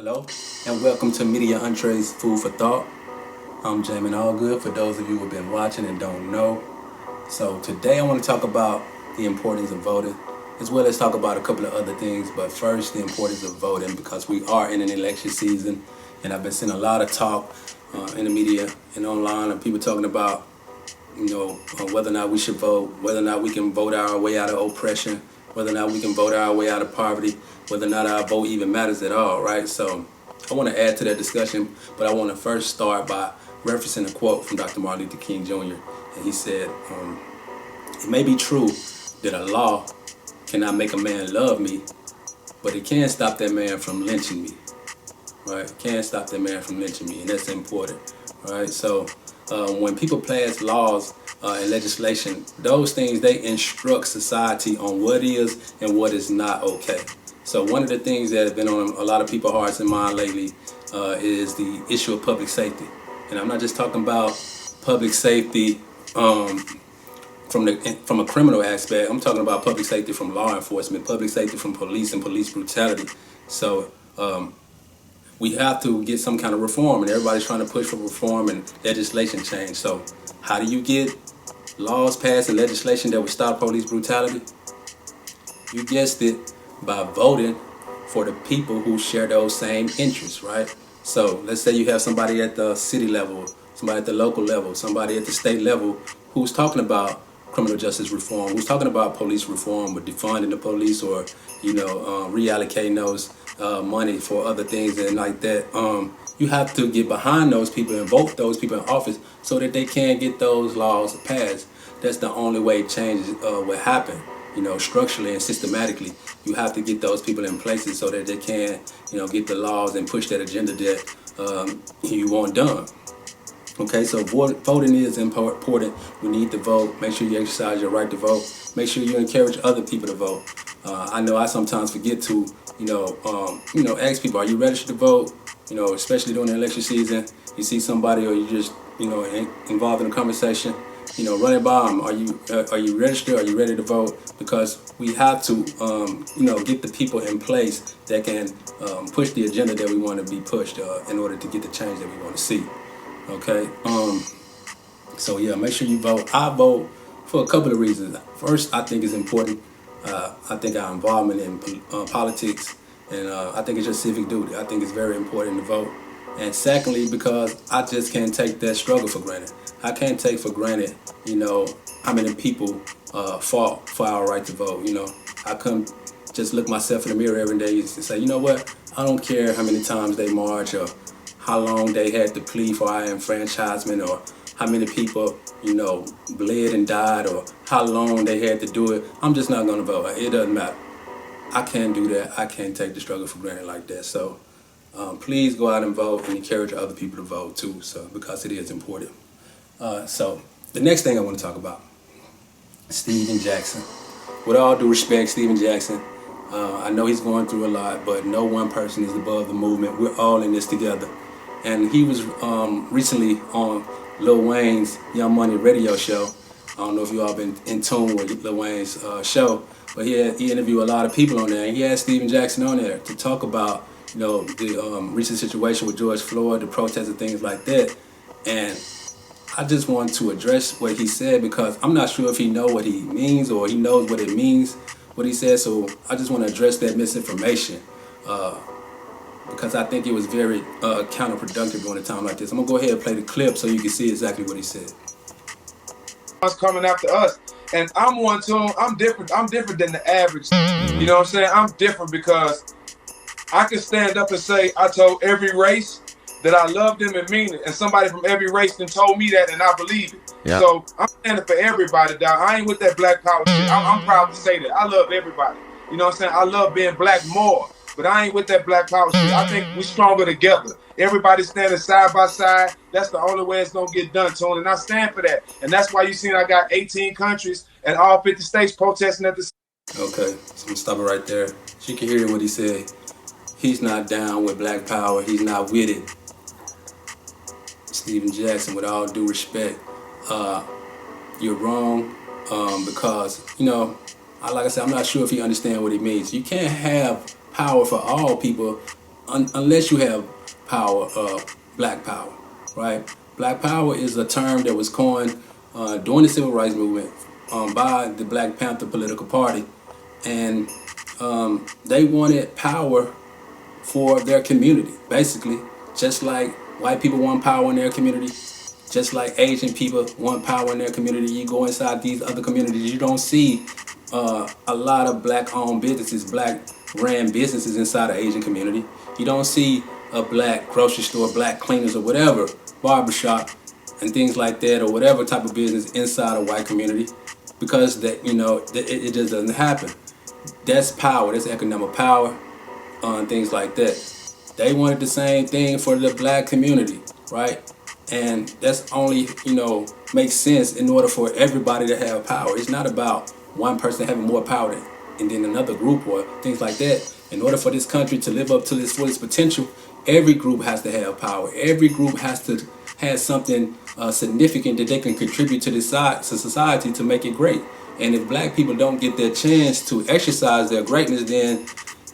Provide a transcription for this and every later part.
Hello, and welcome to Media Entrées Food for Thought. I'm Jamin Allgood, for those of you who have been watching and don't know. So today I want to talk about the importance of voting, as well as talk about a couple of other things. But first, the importance of voting, because we are in an election season, and I've been seeing a lot of talk in the media and online, and people talking about, whether or not we should vote, whether or not we can vote our way out of oppression, whether or not we can vote our way out of poverty, whether or not our vote even matters at all, right? So I want to add to that discussion, but I want to first start by referencing a quote from Dr. Martin Luther King Jr. And he said, it may be true that a law cannot make a man love me, but it can stop that man from lynching me, right? It can stop that man from lynching me, and that's important, right? So when people pass laws and legislation, those things, they instruct society on what is and what is not okay. So one of the things that has been on a lot of people's hearts and mind lately is the issue of public safety. And I'm not just talking about public safety from a criminal aspect. I'm talking about public safety from law enforcement, public safety from police and police brutality. So we have to get some kind of reform, and everybody's trying to push for reform and legislation change. So how do you get laws passed and legislation that would stop police brutality? You guessed it, by voting for the people who share those same interests, right? So let's say you have somebody at the city level, somebody at the local level, somebody at the state level who's talking about criminal justice reform, who's talking about police reform, or defunding the police, or reallocating those money for other things and like that. You have to get behind those people and vote those people in office so that they can get those laws passed. That's the only way change will happen. Structurally and systematically, you have to get those people in places so that they can, get the laws and push that agenda that you want done. Okay, so voting is important. We need to vote. Make sure you exercise your right to vote. Make sure you encourage other people to vote. I know I sometimes forget to, ask people, are you registered to vote? Especially during the election season, you see somebody or you just, involved in a conversation, run it by them. Are you registered? Are you ready to vote? Because we have to, get the people in place that can push the agenda that we want to be pushed in order to get the change that we want to see. Okay. So yeah, make sure you vote. I vote for a couple of reasons. First, I think it's important. I think our involvement in politics, and I think it's just civic duty. I think it's very important to vote. And secondly, because I just can't take that struggle for granted. I can't take for granted, how many people fought for our right to vote. I couldn't just look myself in the mirror every day and say, you know what? I don't care how many times they march or how long they had to plead for our enfranchisement, or how many people, bled and died, or how long they had to do it. I'm just not going to vote. It doesn't matter. I can't do that. I can't take the struggle for granted like that. So please go out and vote and encourage other people to vote too, because it is important. So the next thing I want to talk about, Stephen Jackson. With all due respect, Stephen Jackson, I know he's going through a lot, but no one person is above the movement. We're all in this together. And he was recently on Lil Wayne's Young Money radio show. I don't know if you all been in tune with Lil Wayne's show, but he interviewed a lot of people on there, and he had Stephen Jackson on there to talk about the recent situation with George Floyd, the protests and things like that. And I just want to address what he said, because I'm not sure if he knows what he means or he knows what it means, what he said. So I just want to address that misinformation, because I think it was very counterproductive during a time like this. I'm going to go ahead and play the clip so you can see exactly what he said. Coming after us, and I'm one too. I'm different than the average. You know what I'm saying? I'm different because I can stand up and say I told every race that I love them and mean it, and somebody from every race then told me that, and I believe it. Yep. So I'm standing for everybody, dog. I ain't with that black power shit. I'm proud to say that. I love everybody. You know what I'm saying? I love being black more, but I ain't with that black power shit. I think we stronger together. Everybody standing side by side. That's the only way it's gonna get done, Tony. And I stand for that. And that's why you seen I got 18 countries and all 50 states protesting at the. Okay, so I'm gonna stop it right there. So you can hear what he said. He's not down with black power. He's not with it. Stephen Jackson, with all due respect, you're wrong, because, like I said, I'm not sure if he understands what he means. You can't have power for all people unless you have power, black power, right? Black power is a term that was coined during the civil rights movement by the Black Panther political party, and they wanted power for their community, basically, just like white people want power in their community, just like Asian people want power in their community. You go inside these other communities, you don't see a lot of black-owned businesses, black-ran businesses inside the Asian community. You don't see a black grocery store, black cleaners or whatever, barbershop, and things like that, or whatever type of business inside a white community, because that it just doesn't happen. That's power. That's economic power, and things like that. They wanted the same thing for the black community, right? And that's only, makes sense in order for everybody to have power. It's not about one person having more power than another group or things like that. In order for this country to live up to its fullest potential, every group has to have power. Every group has to have something significant that they can contribute to society to make it great. And if black people don't get their chance to exercise their greatness, then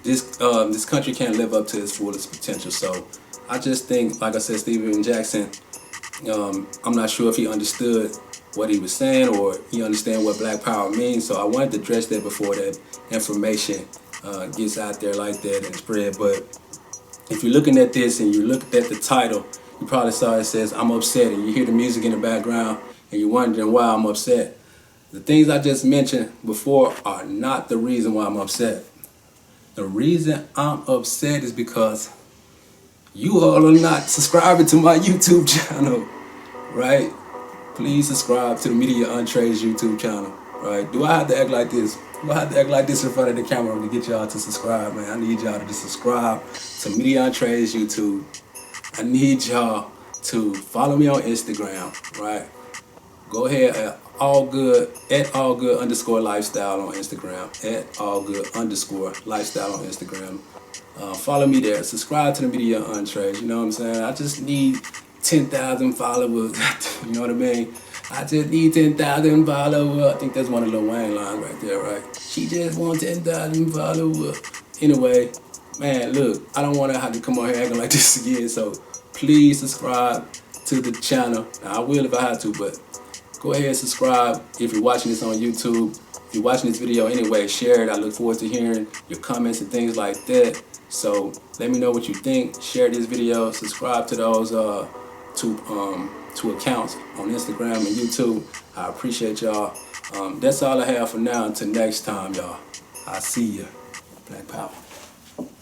this country can't live up to its fullest potential. So I just think, like I said, Stephen Jackson, I'm not sure if he understood what he was saying or he understand what black power means. So I wanted to address that before that information gets out there like that and spread. But if you're looking at this and you look at the title, you probably saw it says, "I'm upset," and you hear the music in the background and you're wondering why I'm upset. The things I just mentioned before are not the reason why I'm upset. The reason I'm upset is because you all are not subscribing to my YouTube channel, right? Please subscribe to the Media Entrées YouTube channel, right? Do I have to act like this? Do I have to act like this in front of the camera to get y'all to subscribe, man? I need y'all to just subscribe to Media Entrées YouTube. I need y'all to follow me on Instagram, right? Go ahead at allgood_lifestyle on Instagram, at allgood_lifestyle on Instagram. Follow me there. Subscribe to the Media Entrées. You know what I'm saying? I just need 10,000 followers. You know what I mean? I just need 10,000 followers. I think that's one of Lil Wayne lines right there, right? She just wants 10,000 followers. Anyway, man, look, I don't want to have to come on here acting like this again. So please subscribe to the channel. Now, I will if I have to, but go ahead and subscribe if you're watching this on YouTube. If you're watching this video anyway, share it. I look forward to hearing your comments and things like that. So let me know what you think. Share this video. Subscribe to those two accounts on Instagram and YouTube. I appreciate y'all. That's all I have for now. Until next time, y'all. I'll see you. Black Power.